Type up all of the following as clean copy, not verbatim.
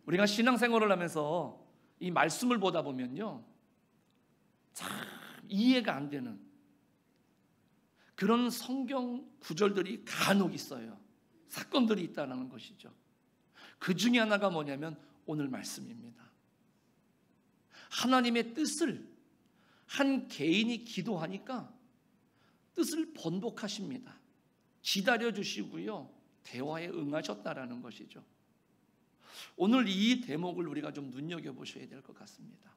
우리가 신앙생활을 하면서 이 말씀을 보다 보면요, 참 이해가 안 되는 그런 성경 구절들이 간혹 있어요. 사건들이 있다는 것이죠. 그 중에 하나가 뭐냐면 오늘 말씀입니다. 하나님의 뜻을 한 개인이 기도하니까 뜻을 번복하십니다. 기다려주시고요, 대화에 응하셨다라는 것이죠. 오늘 이 대목을 우리가 좀 눈여겨보셔야 될 것 같습니다.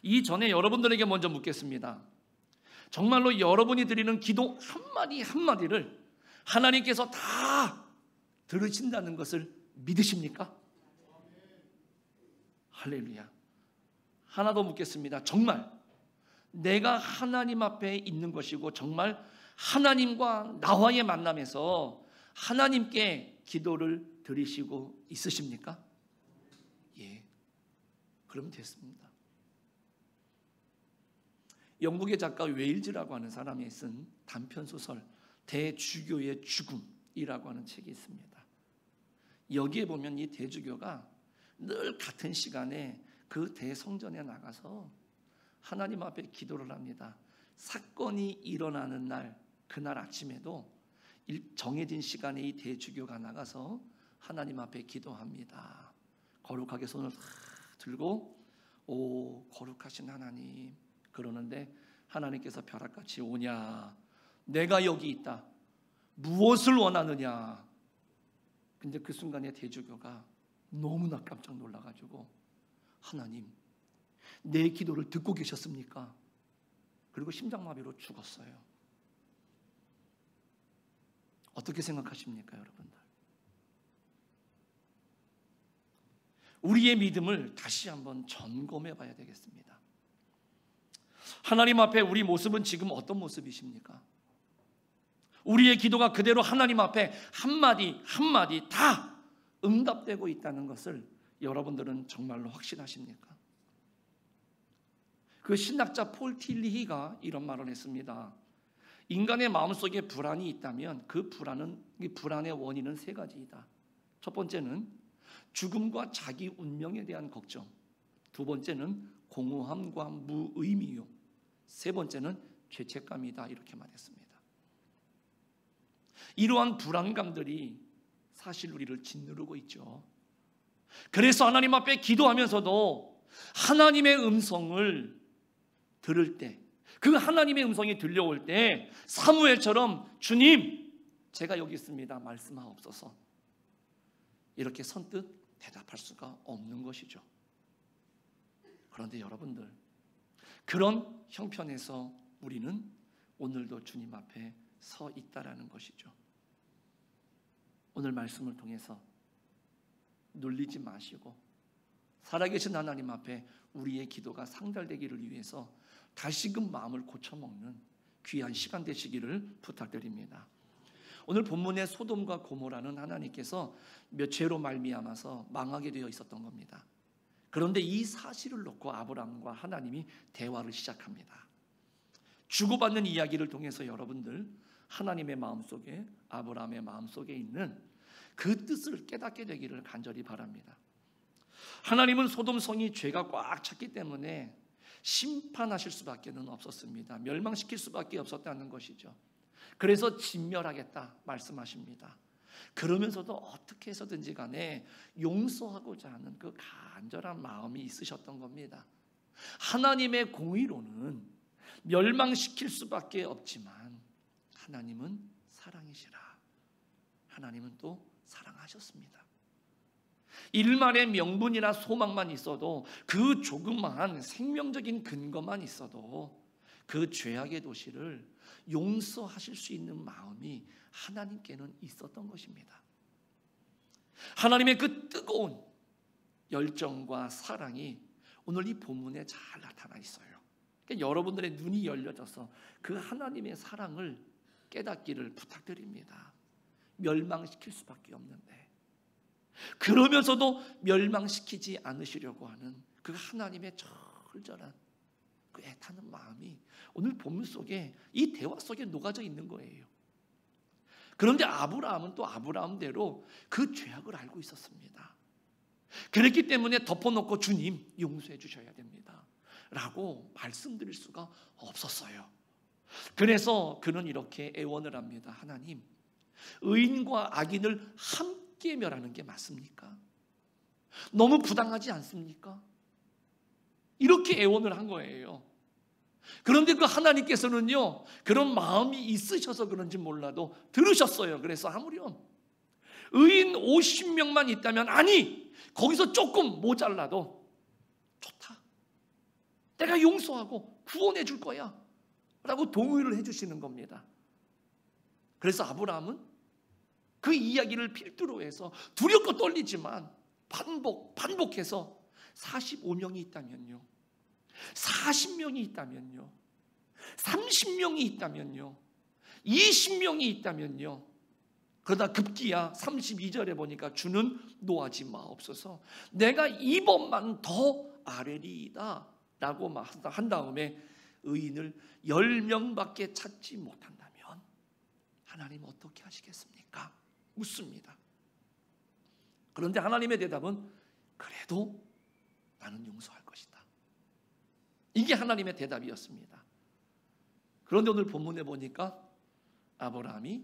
이전에 여러분들에게 먼저 묻겠습니다. 정말로 여러분이 드리는 기도 한마디 한마디를 하나님께서 다 들으신다는 것을 믿으십니까? 할렐루야. 하나 더 묻겠습니다. 정말 내가 하나님 앞에 있는 것이고 정말 하나님과 나와의 만남에서 하나님께 기도를 드리시고 있으십니까? 예, 그러면 됐습니다. 영국의 작가 웨일즈라고 하는 사람이 쓴 단편소설 대주교의 죽음이라고 하는 책이 있습니다. 여기에 보면 이 대주교가 늘 같은 시간에 그 대성전에 나가서 하나님 앞에 기도를 합니다. 사건이 일어나는 날, 그날 아침에도 정해진 시간에 이 대주교가 나가서 하나님 앞에 기도합니다. 거룩하게 손을 들고 오 거룩하신 하나님 그러는데 하나님께서 벼락같이 오냐, 내가 여기 있다, 무엇을 원하느냐. 근데 그 순간에 대주교가 너무나 깜짝 놀라가지고 하나님, 내 기도를 듣고 계셨습니까? 그리고 심장마비로 죽었어요. 어떻게 생각하십니까, 여러분들? 우리의 믿음을 다시 한번 점검해 봐야 되겠습니다. 하나님 앞에 우리 모습은 지금 어떤 모습이십니까? 우리의 기도가 그대로 하나님 앞에 한마디 한마디 다 응답되고 있다는 것을 여러분들은 정말로 확신하십니까? 그 신학자 폴 틸리히가 이런 말을 했습니다. 인간의 마음속에 불안이 있다면 그 불안의 원인은 세 가지이다. 첫 번째는 죽음과 자기 운명에 대한 걱정, 두 번째는 공허함과 무의미요, 세 번째는 죄책감이다. 이렇게 말했습니다. 이러한 불안감들이 사실 우리를 짓누르고 있죠. 그래서 하나님 앞에 기도하면서도 하나님의 음성을 들을 때, 그 하나님의 음성이 들려올 때 사무엘처럼 주님, 제가 여기 있습니다, 말씀하옵소서, 이렇게 선뜻 대답할 수가 없는 것이죠. 그런데 여러분들, 그런 형편에서 우리는 오늘도 주님 앞에 서 있다라는 것이죠. 오늘 말씀을 통해서 눌리지 마시고 살아계신 하나님 앞에 우리의 기도가 상달되기를 위해서 다시금 마음을 고쳐먹는 귀한 시간 되시기를 부탁드립니다. 오늘 본문의 소돔과 고모라는 하나님께서 몇 죄로 말미암아서 망하게 되어 있었던 겁니다. 그런데 이 사실을 놓고 아브라함과 하나님이 대화를 시작합니다. 주고받는 이야기를 통해서 여러분들 하나님의 마음속에, 아브라함의 마음속에 있는 그 뜻을 깨닫게 되기를 간절히 바랍니다. 하나님은 소돔 성이 죄가 꽉 찼기 때문에 심판하실 수밖에 없었습니다. 멸망시킬 수밖에 없었다는 것이죠. 그래서 진멸하겠다 말씀하십니다. 그러면서도 어떻게 해서든지 간에 용서하고자 하는 그 간절한 마음이 있으셨던 겁니다. 하나님의 공의로는 멸망시킬 수밖에 없지만 하나님은 사랑이시라. 하나님은 또 사랑하셨습니다. 일말의 명분이나 소망만 있어도, 그 조그마한 생명적인 근거만 있어도 그 죄악의 도시를 용서하실 수 있는 마음이 하나님께는 있었던 것입니다. 하나님의 그 뜨거운 열정과 사랑이 오늘 이 본문에 잘 나타나 있어요. 그러니까 여러분들의 눈이 열려져서 그 하나님의 사랑을 깨닫기를 부탁드립니다. 멸망시킬 수밖에 없는데, 그러면서도 멸망시키지 않으시려고 하는 그 하나님의 절절한 그 애타는 마음이 오늘 본문 속에, 이 대화 속에 녹아져 있는 거예요. 그런데 아브라함은 또 아브라함대로 그 죄악을 알고 있었습니다. 그렇기 때문에 덮어놓고 주님 용서해 주셔야 됩니다 라고 말씀드릴 수가 없었어요. 그래서 그는 이렇게 애원을 합니다. 하나님, 의인과 악인을 함께 멸하는 게 맞습니까? 너무 부당하지 않습니까? 이렇게 애원을 한 거예요. 그런데 그 하나님께서는요, 그런 마음이 있으셔서 그런지 몰라도 들으셨어요. 그래서 아무렴 의인 50명만 있다면, 아니 거기서 조금 모자라도 좋다, 내가 용서하고 구원해 줄 거야 라고 동의를 해주시는 겁니다. 그래서 아브라함은 그 이야기를 필두로 해서 두렵고 떨리지만 반복해서 45명이 있다면요, 40명이 있다면요, 30명이 있다면요, 20명이 있다면요, 그러다 급기야 32절에 보니까 주는 노하지 마옵소서, 내가 이번만 더 아뢰리이다 라고 한 다음에 의인을 10명밖에 찾지 못한다면 하나님 어떻게 하시겠습니까? 묻습니다. 그런데 하나님의 대답은 그래도 나는 용서할 것이다. 이게 하나님의 대답이었습니다. 그런데 오늘 본문에 보니까 아브라함이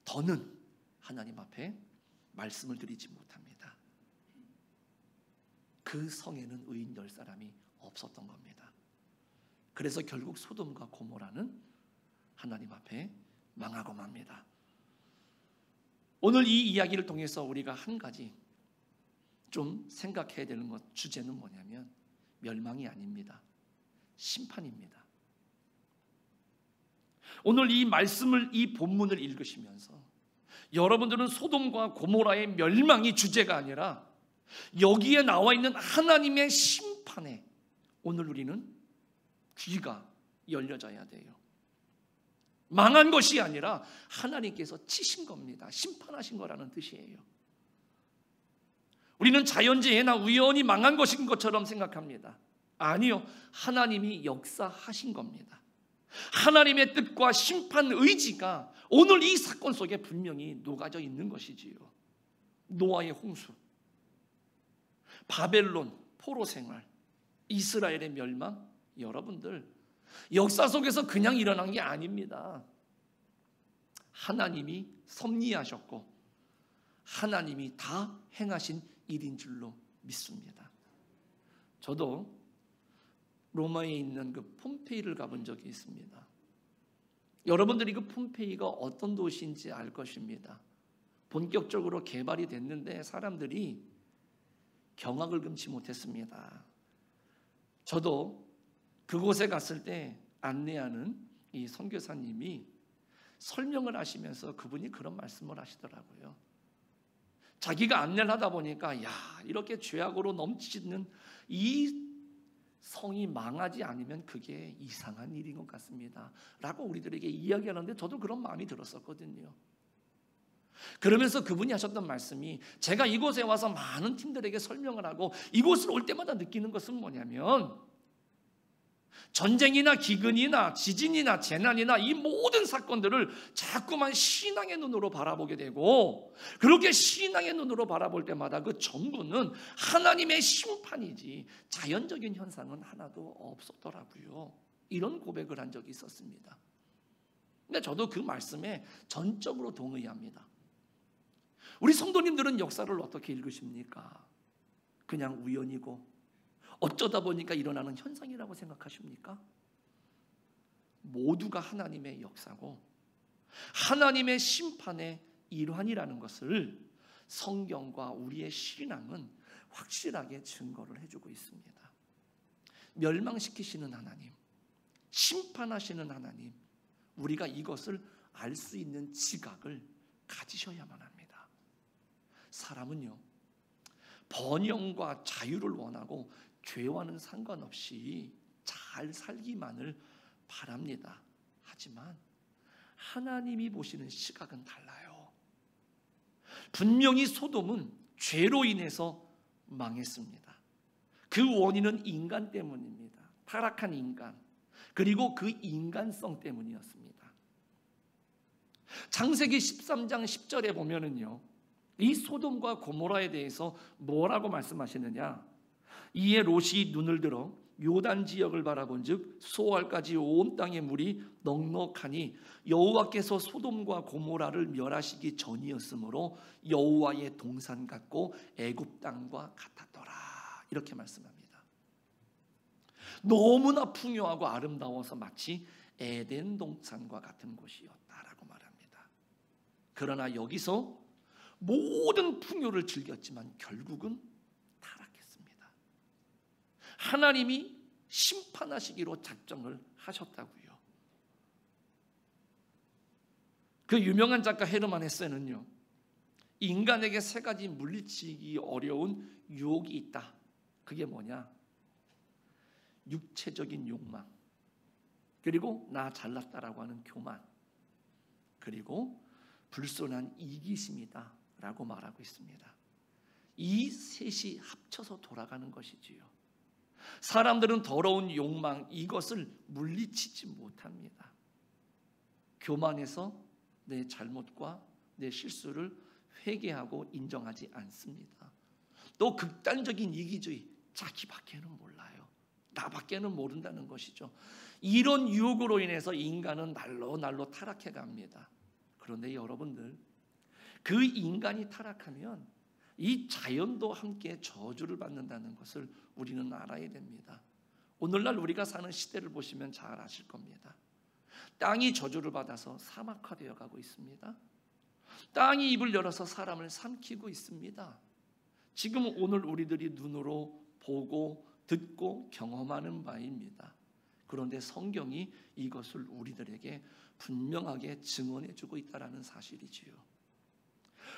더는 하나님 앞에 말씀을 드리지 못합니다. 그 성에는 의인 10사람이 없었던 겁니다. 그래서 결국 소돔과 고모라는 하나님 앞에 망하고 맙니다. 오늘 이 이야기를 통해서 우리가 한 가지 좀 생각해야 되는 주제는 뭐냐면 멸망이 아닙니다. 심판입니다. 오늘 이 말씀을, 이 본문을 읽으시면서 여러분들은 소돔과 고모라의 멸망이 주제가 아니라 여기에 나와 있는 하나님의 심판에 오늘 우리는 귀가 열려져야 돼요. 망한 것이 아니라 하나님께서 치신 겁니다. 심판하신 거라는 뜻이에요. 우리는 자연재해나 우연히 망한 것인 것처럼 생각합니다. 아니요, 하나님이 역사하신 겁니다. 하나님의 뜻과 심판 의지가 오늘 이 사건 속에 분명히 녹아져 있는 것이지요. 노아의 홍수, 바벨론 포로 생활, 이스라엘의 멸망, 여러분들 역사 속에서 그냥 일어난 게 아닙니다. 하나님이 섭리하셨고 하나님이 다 행하신 일인 줄로 믿습니다. 저도 로마에 있는 그 폼페이를 가본 적이 있습니다. 여러분들이 그 폼페이가 어떤 도시인지 알 것입니다. 본격적으로 개발이 됐는데 사람들이 경악을 금치 못했습니다. 저도 그곳에 갔을 때 안내하는 이 선교사님이 설명을 하시면서 그분이 그런 말씀을 하시더라고요. 자기가 안내를 하다 보니까 야, 이렇게 죄악으로 넘치는 이 성이 망하지 않으면 그게 이상한 일인 것 같습니다 라고 우리들에게 이야기하는데 저도 그런 마음이 들었었거든요. 그러면서 그분이 하셨던 말씀이, 제가 이곳에 와서 많은 팀들에게 설명을 하고 이곳을 올 때마다 느끼는 것은 뭐냐면 전쟁이나 기근이나 지진이나 재난이나 이 모든 사건들을 자꾸만 신앙의 눈으로 바라보게 되고, 그렇게 신앙의 눈으로 바라볼 때마다 그 전부는 하나님의 심판이지 자연적인 현상은 하나도 없었더라고요. 이런 고백을 한 적이 있었습니다. 근데 저도 그 말씀에 전적으로 동의합니다. 우리 성도님들은 역사를 어떻게 읽으십니까? 그냥 우연이고 어쩌다 보니까 일어나는 현상이라고 생각하십니까? 모두가 하나님의 역사고 하나님의 심판의 일환이라는 것을 성경과 우리의 신앙은 확실하게 증거를 해주고 있습니다. 멸망시키시는 하나님, 심판하시는 하나님, 우리가 이것을 알 수 있는 지각을 가지셔야만 합니다. 사람은요, 번영과 자유를 원하고 죄와는 상관없이 잘 살기만을 바랍니다. 하지만 하나님이 보시는 시각은 달라요. 분명히 소돔은 죄로 인해서 망했습니다. 그 원인은 인간 때문입니다. 타락한 인간, 그리고 그 인간성 때문이었습니다. 창세기 13장 10절에 보면은요, 이 소돔과 고모라에 대해서 뭐라고 말씀하시느냐? 이에 롯이 눈을 들어 요단 지역을 바라본즉 소알까지 온 땅의 물이 넉넉하니 여호와께서 소돔과 고모라를 멸하시기 전이었으므로 여호와의 동산 같고 애굽 땅과 같았더라. 이렇게 말씀합니다. 너무나 풍요하고 아름다워서 마치 에덴 동산과 같은 곳이었다라고 말합니다. 그러나 여기서 모든 풍요를 즐겼지만 결국은 타락했습니다. 하나님이 심판하시기로 작정을 하셨다고요. 그 유명한 작가 헤르만 헤세는요, 인간에게 세 가지 물리치기 어려운 유혹이 있다. 그게 뭐냐? 육체적인 욕망, 그리고 나 잘났다라고 하는 교만, 그리고 불손한 이기심이다 라고 말하고 있습니다. 이 셋이 합쳐서 돌아가는 것이지요. 사람들은 더러운 욕망, 이것을 물리치지 못합니다. 교만해서 내 잘못과 내 실수를 회개하고 인정하지 않습니다. 또 극단적인 이기주의, 자기밖에는 몰라요, 나밖에는 모른다는 것이죠. 이런 유혹으로 인해서 인간은 날로 타락해 갑니다. 그런데 여러분들, 그 인간이 타락하면 이 자연도 함께 저주를 받는다는 것을 우리는 알아야 됩니다. 오늘날 우리가 사는 시대를 보시면 잘 아실 겁니다. 땅이 저주를 받아서 사막화되어 가고 있습니다. 땅이 입을 열어서 사람을 삼키고 있습니다. 지금 오늘 우리들이 눈으로 보고 듣고 경험하는 바입니다. 그런데 성경이 이것을 우리들에게 분명하게 증언해주고 있다는 사실이지요.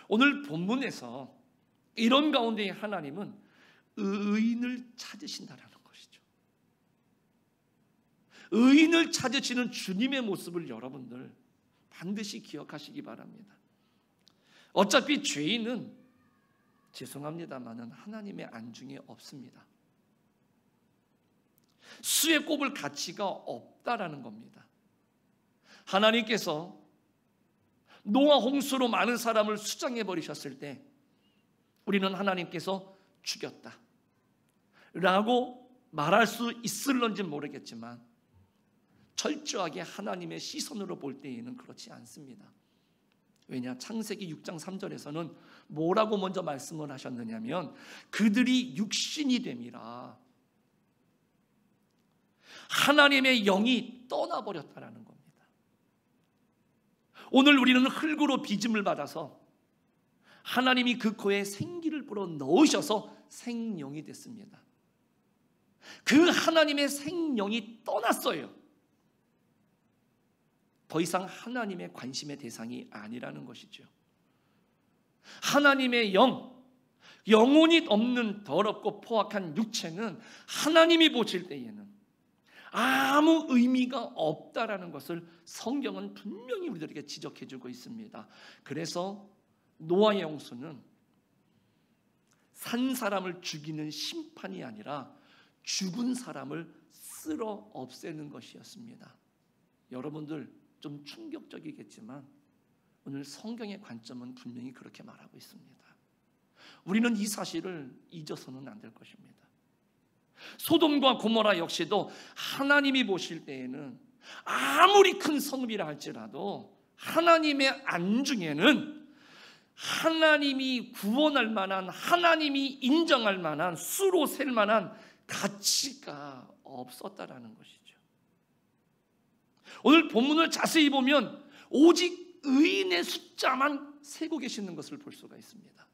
오늘 본문에서 이런 가운데 하나님은 의인을 찾으신다는 것이죠. 의인을 찾으시는 주님의 모습을 여러분들 반드시 기억하시기 바랍니다. 어차피 죄인은 죄송합니다마는 하나님의 안중에 없습니다. 수에 꼽을 가치가 없다라는 겁니다. 하나님께서 노아 홍수로 많은 사람을 수장해 버리셨을 때 우리는 하나님께서 죽였다 라고 말할 수 있을런지 모르겠지만 철저하게 하나님의 시선으로 볼 때에는 그렇지 않습니다. 왜냐? 창세기 6장 3절에서는 뭐라고 먼저 말씀을 하셨느냐면 그들이 육신이 됨이라, 하나님의 영이 떠나버렸다라는 겁니다. 오늘 우리는 흙으로 빚음을 받아서 하나님이 그 코에 생기를 불어 넣으셔서 생명이 됐습니다. 그 하나님의 생명이 떠났어요. 더 이상 하나님의 관심의 대상이 아니라는 것이죠. 하나님의 영혼이 없는 더럽고 포악한 육체는 하나님이 보실 때에는 아무 의미가 없다라는 것을 성경은 분명히 우리들에게 지적해주고 있습니다. 그래서 노아의 홍수는 산 사람을 죽이는 심판이 아니라 죽은 사람을 쓸어 없애는 것이었습니다. 여러분들 좀 충격적이겠지만 오늘 성경의 관점은 분명히 그렇게 말하고 있습니다. 우리는 이 사실을 잊어서는 안 될 것입니다. 소돔과 고모라 역시도 하나님이 보실 때에는 아무리 큰 성읍이라 할지라도 하나님의 안중에는 하나님이 구원할 만한, 하나님이 인정할 만한, 수로 셀 만한 가치가 없었다라는 것이죠. 오늘 본문을 자세히 보면 오직 의인의 숫자만 세고 계시는 것을 볼 수가 있습니다.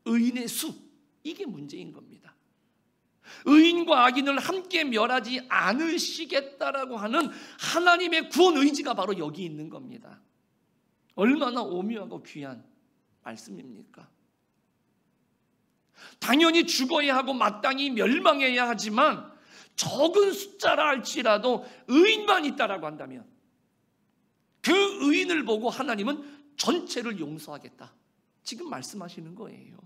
의인의 수, 이게 문제인 겁니다. 의인과 악인을 함께 멸하지 않으시겠다라고 하는 하나님의 구원 의지가 바로 여기 있는 겁니다. 얼마나 오묘하고 귀한 말씀입니까? 당연히 죽어야 하고 마땅히 멸망해야 하지만 적은 숫자라 할지라도 의인만 있다라고 한다면 그 의인을 보고 하나님은 전체를 용서하겠다, 지금 말씀하시는 거예요.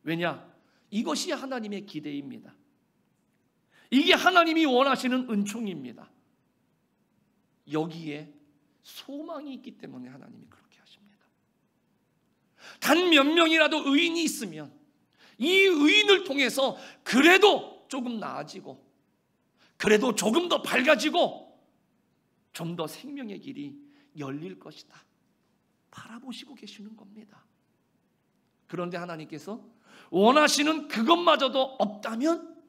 왜냐? 이것이 하나님의 기대입니다. 이게 하나님이 원하시는 은총입니다. 여기에 소망이 있기 때문에 하나님이 그렇게 하십니다. 단 몇 명이라도 의인이 있으면 이 의인을 통해서 그래도 조금 나아지고, 그래도 조금 더 밝아지고, 좀 더 생명의 길이 열릴 것이다 바라보시고 계시는 겁니다. 그런데 하나님께서 원하시는 그것마저도 없다면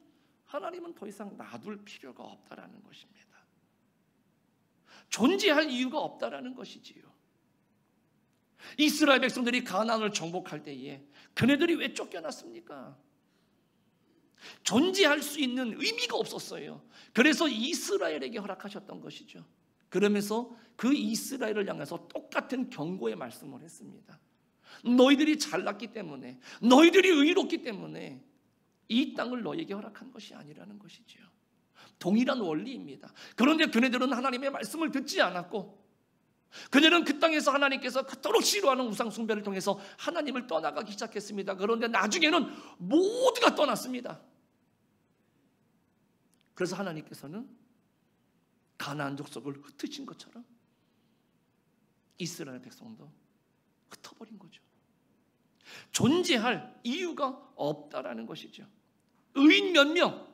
하나님은 더 이상 놔둘 필요가 없다라는 것입니다. 존재할 이유가 없다라는 것이지요. 이스라엘 백성들이 가나안을 정복할 때에 그네들이 왜 쫓겨났습니까? 존재할 수 있는 의미가 없었어요. 그래서 이스라엘에게 허락하셨던 것이죠. 그러면서 그 이스라엘을 향해서 똑같은 경고의 말씀을 했습니다. 너희들이 잘났기 때문에, 너희들이 의롭기 때문에 이 땅을 너희에게 허락한 것이 아니라는 것이지요. 동일한 원리입니다. 그런데 그네들은 하나님의 말씀을 듣지 않았고, 그들은 그 땅에서 하나님께서 그토록 싫어하는 우상 숭배를 통해서 하나님을 떠나가기 시작했습니다. 그런데 나중에는 모두가 떠났습니다. 그래서 하나님께서는 가나안 족속을 흩으신 것처럼 이스라엘 백성도 흩어버린 거죠. 존재할 이유가 없다라는 것이죠. 의인 몇 명,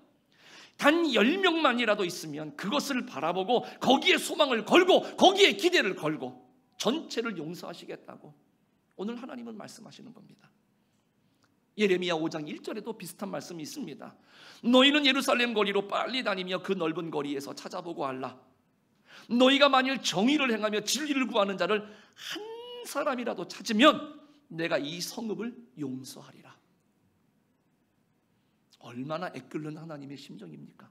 단 10명만이라도 있으면 그것을 바라보고 거기에 소망을 걸고 거기에 기대를 걸고 전체를 용서하시겠다고 오늘 하나님은 말씀하시는 겁니다. 예레미야 5장 1절에도 비슷한 말씀이 있습니다. 너희는 예루살렘 거리로 빨리 다니며 그 넓은 거리에서 찾아보고 알라. 너희가 만일 정의를 행하며 진리를 구하는 자를 한 사람이라도 찾으면 내가 이 성읍을 용서하리라. 얼마나 애끓는 하나님의 심정입니까?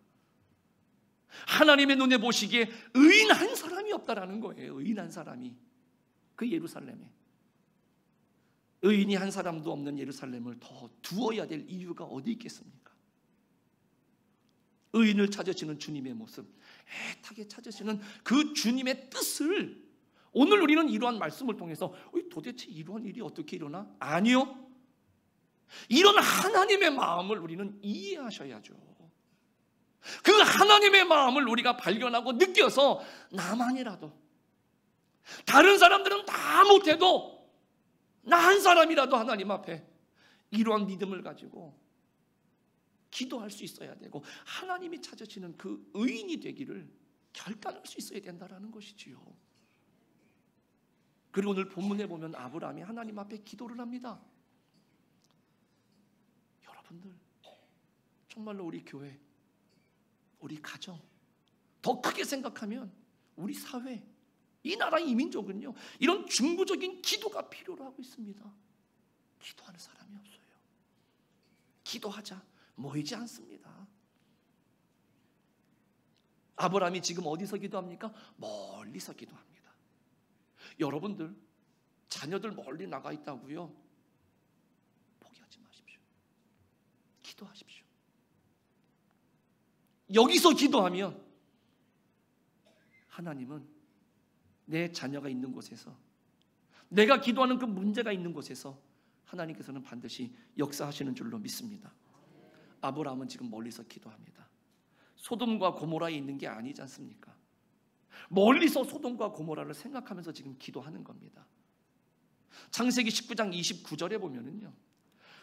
하나님의 눈에 보시기에 의인 한 사람이 없다라는 거예요. 의인 한 사람이. 그 예루살렘에 의인이 한 사람도 없는 예루살렘을 더 두어야 될 이유가 어디 있겠습니까? 의인을 찾으시는 주님의 모습, 애타게 찾으시는 그 주님의 뜻을 오늘 우리는 이러한 말씀을 통해서 도대체 이러한 일이 어떻게 일어나? 아니요. 이런 하나님의 마음을 우리는 이해하셔야죠. 그 하나님의 마음을 우리가 발견하고 느껴서 나만이라도, 다른 사람들은 다 못해도 나 한 사람이라도 하나님 앞에 이러한 믿음을 가지고 기도할 수 있어야 되고 하나님이 찾으시는 그 의인이 되기를 결단할 수 있어야 된다는 것이지요. 그리고 오늘 본문에 보면 아브라함이 하나님 앞에 기도를 합니다. 여러분들, 정말로 우리 교회, 우리 가정, 더 크게 생각하면 우리 사회, 이 나라 이민족은요, 이런 중부적인 기도가 필요로 하고 있습니다. 기도하는 사람이 없어요. 기도하자 모이지 않습니다. 아브라함이 지금 어디서 기도합니까? 멀리서 기도합니다. 여러분들, 자녀들 멀리 나가 있다고요? 포기하지 마십시오. 기도하십시오. 여기서 기도하면 하나님은 내 자녀가 있는 곳에서, 내가 기도하는 그 문제가 있는 곳에서 하나님께서는 반드시 역사하시는 줄로 믿습니다. 아브라함은 지금 멀리서 기도합니다. 소돔과 고모라에 있는 게 아니지 않습니까? 멀리서 소돔과 고모라를 생각하면서 지금 기도하는 겁니다. 창세기 19장 29절에 보면은요,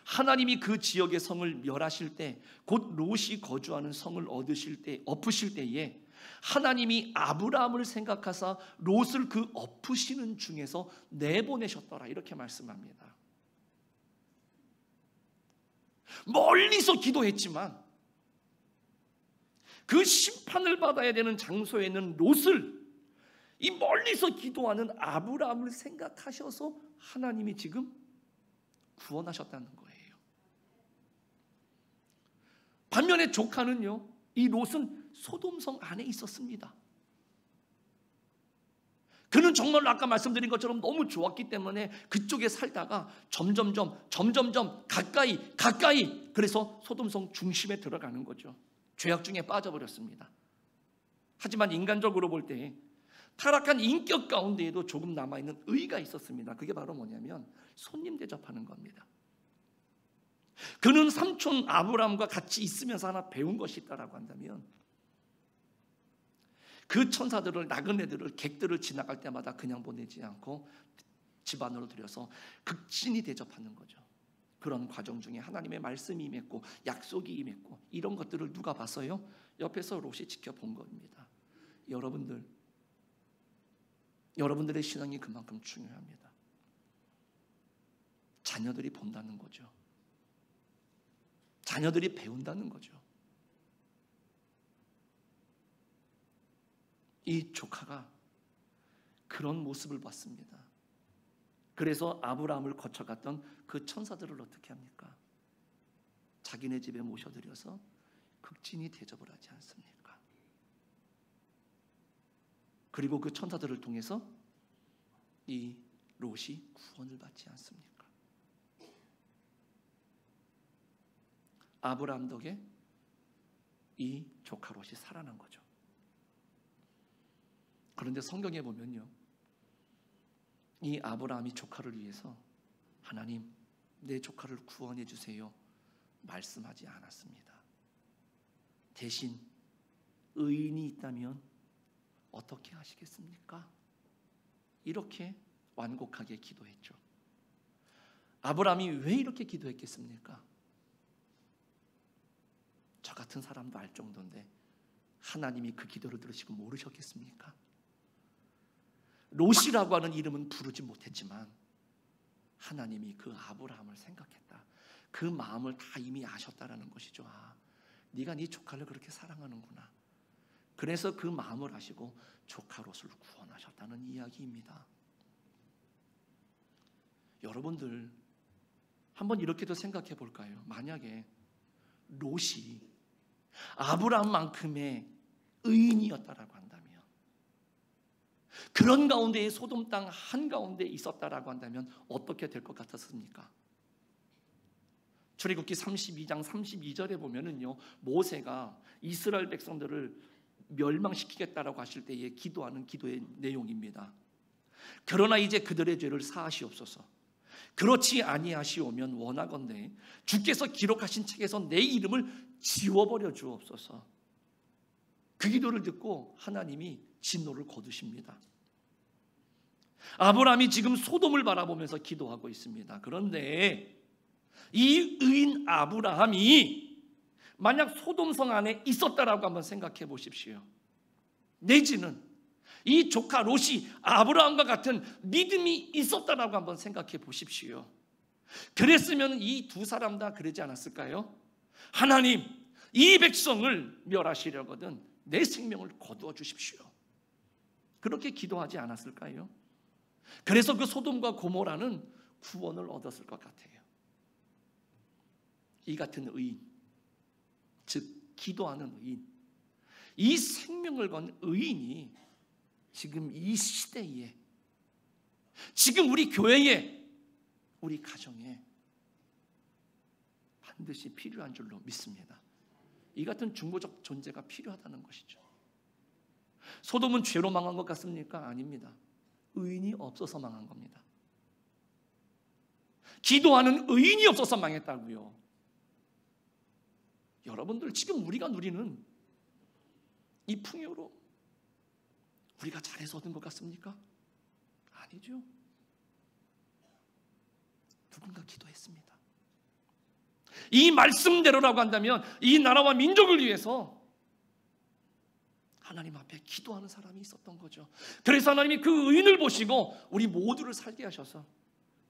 하나님이 그 지역의 성을 멸하실 때, 곧 롯이 거주하는 성을 엎으실 때에 하나님이 아브라함을 생각하사 롯을 그 엎으시는 중에서 내보내셨더라, 이렇게 말씀합니다. 멀리서 기도했지만 그 심판을 받아야 되는 장소에 있는 롯을 이 멀리서 기도하는 아브라함을 생각하셔서 하나님이 지금 구원하셨다는 거예요. 반면에 조카는요, 이 롯은 소돔성 안에 있었습니다. 그는 정말로 아까 말씀드린 것처럼 너무 좋았기 때문에 그쪽에 살다가 점점점 가까이, 그래서 소돔성 중심에 들어가는 거죠. 죄악 중에 빠져버렸습니다. 하지만 인간적으로 볼 때 타락한 인격 가운데에도 조금 남아있는 의가 있었습니다. 그게 바로 뭐냐면 손님 대접하는 겁니다. 그는 삼촌 아브라함과 같이 있으면서 하나 배운 것이 있다라고 한다면, 그 천사들을, 나그네들을, 객들을 지나갈 때마다 그냥 보내지 않고 집안으로 들여서 극진히 대접하는 거죠. 그런 과정 중에 하나님의 말씀이 임했고 약속이 임했고 이런 것들을 누가 봤어요? 옆에서 롯이 지켜본 겁니다. 여러분들의 신앙이 그만큼 중요합니다. 자녀들이 본다는 거죠. 자녀들이 배운다는 거죠. 이 조카가 그런 모습을 봤습니다. 그래서 아브라함을 거쳐갔던 그 천사들을 어떻게 합니까? 자기네 집에 모셔들여서 극진히 대접을 하지 않습니까? 그리고 그 천사들을 통해서 이 롯이 구원을 받지 않습니까? 아브라함 덕에 이 조카 롯이 살아난 거죠. 그런데 성경에 보면요, 이 아브라함이 조카를 위해서 하나님, 내 조카를 구원해 주세요 말씀하지 않았습니다. 대신 의인이 있다면 어떻게 하시겠습니까? 이렇게 완곡하게 기도했죠. 아브라함이 왜 이렇게 기도했겠습니까? 저 같은 사람도 알 정도인데 하나님이 그 기도를 들으시고 모르셨겠습니까? 롯이라고 하는 이름은 부르지 못했지만 하나님이 그 아브라함을 생각했다. 그 마음을 다 이미 아셨다라는 것이죠. 아, 네가 네 조카를 그렇게 사랑하는구나. 그래서 그 마음을 아시고 조카 롯을 구원하셨다는 이야기입니다. 여러분들 한번 이렇게도 생각해 볼까요? 만약에 롯이 아브라함만큼의 의인이었다라고 한다면, 그런 가운데에 소돔 땅 한가운데 있었다라고 한다면 어떻게 될 것 같았습니까? 출애굽기 32장 32절에 보면은요, 모세가 이스라엘 백성들을 멸망시키겠다라고 하실 때에 기도하는 기도의 내용입니다. 그러나 이제 그들의 죄를 사하시옵소서. 그렇지 아니하시오면 원하건대 주께서 기록하신 책에서 내 이름을 지워버려 주옵소서. 그 기도를 듣고 하나님이 진노를 거두십니다. 아브라함이 지금 소돔을 바라보면서 기도하고 있습니다. 그런데 이 의인 아브라함이 만약 소돔성 안에 있었다라고 한번 생각해 보십시오. 내지는 이 조카 롯이 아브라함과 같은 믿음이 있었다라고 한번 생각해 보십시오. 그랬으면 이 두 사람 다 그러지 않았을까요? 하나님, 이 백성을 멸하시려거든 내 생명을 거두어 주십시오. 그렇게 기도하지 않았을까요? 그래서 그 소돔과 고모라는 구원을 얻었을 것 같아요. 이 같은 의인, 즉 기도하는 의인, 이 생명을 건 의인이 지금 이 시대에, 지금 우리 교회에, 우리 가정에 반드시 필요한 줄로 믿습니다. 이 같은 중보적 존재가 필요하다는 것이죠. 소돔은 죄로 망한 것 같습니까? 아닙니다. 의인이 없어서 망한 겁니다. 기도하는 의인이 없어서 망했다고요. 여러분들 지금 우리가 누리는 이 풍요로 우리가 잘해서 얻은 것 같습니까? 아니죠. 누군가 기도했습니다. 이 말씀대로라고 한다면 이 나라와 민족을 위해서 하나님 앞에 기도하는 사람이 있었던 거죠. 그래서 하나님이 그 의인을 보시고 우리 모두를 살게 하셔서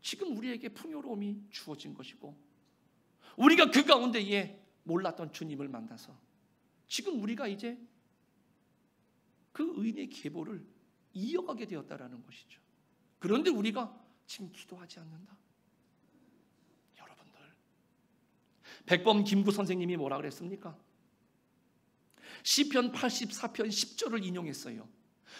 지금 우리에게 풍요로움이 주어진 것이고, 우리가 그 가운데에 몰랐던 주님을 만나서 지금 우리가 이제 그 의인의 계보를 이어가게 되었다라는 것이죠. 그런데 우리가 지금 기도하지 않는다. 여러분들, 백범 김구 선생님이 뭐라 그랬습니까? 시편 84편 10절을 인용했어요.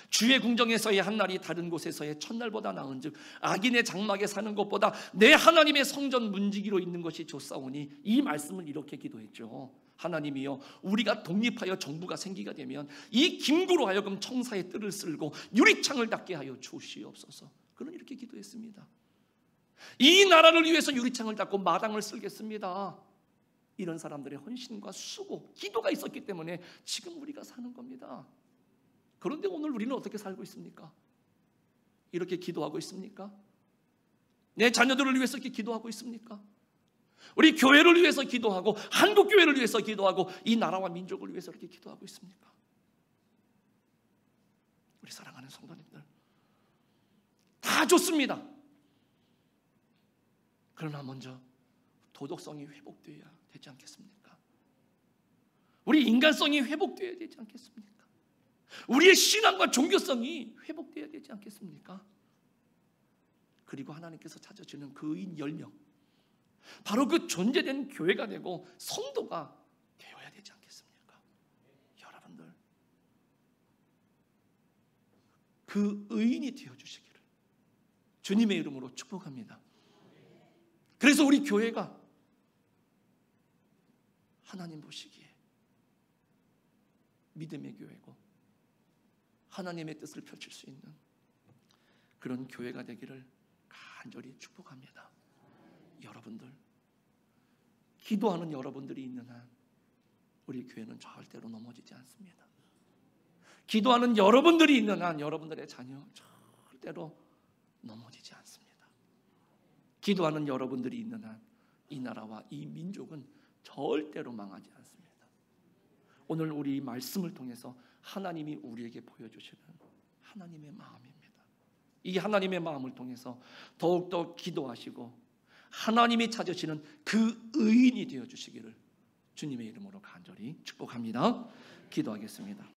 주의 궁정에서의 한날이 다른 곳에서의 첫날보다 나은즉 악인의 장막에 사는 것보다 내 하나님의 성전 문지기로 있는 것이 좋사오니, 이 말씀을 이렇게 기도했죠. 하나님이여, 우리가 독립하여 정부가 생기게 되면 이 김구로 하여금 청사의 뜰을 쓸고 유리창을 닦게 하여 주시옵소서. 그런 이렇게 기도했습니다. 이 나라를 위해서 유리창을 닦고 마당을 쓸겠습니다. 이런 사람들의 헌신과 수고, 기도가 있었기 때문에 지금 우리가 사는 겁니다. 그런데 오늘 우리는 어떻게 살고 있습니까? 이렇게 기도하고 있습니까? 내 자녀들을 위해서 이렇게 기도하고 있습니까? 우리 교회를 위해서 기도하고 한국 교회를 위해서 기도하고 이 나라와 민족을 위해서 이렇게 기도하고 있습니까? 우리 사랑하는 성도님들, 다 좋습니다. 그러나 먼저 도덕성이 회복되어야 되지 않겠습니까? 우리 인간성이 회복되어야 되지 않겠습니까? 우리의 신앙과 종교성이 회복되어야 되지 않겠습니까? 그리고 하나님께서 찾아주는 그 의인 10명, 바로 그 존재된 교회가 되고 성도가 되어야 되지 않겠습니까? 여러분들, 그 의인이 되어주시기를 주님의 이름으로 축복합니다. 그래서 우리 교회가 하나님 보시기에 믿음의 교회고 하나님의 뜻을 펼칠 수 있는 그런 교회가 되기를 간절히 축복합니다. 여러분들, 기도하는 여러분들이 있는 한 우리 교회는 절대로 넘어지지 않습니다. 기도하는 여러분들이 있는 한 여러분들의 자녀 절대로 넘어지지 않습니다. 기도하는 여러분들이 있는 한 이 나라와 이 민족은 절대로 망하지 않습니다. 오늘 우리 말씀을 통해서 하나님이 우리에게 보여주시는 하나님의 마음입니다. 이 하나님의 마음을 통해서 더욱더 기도하시고 하나님이 찾으시는 그 의인이 되어주시기를 주님의 이름으로 간절히 축복합니다. 기도하겠습니다.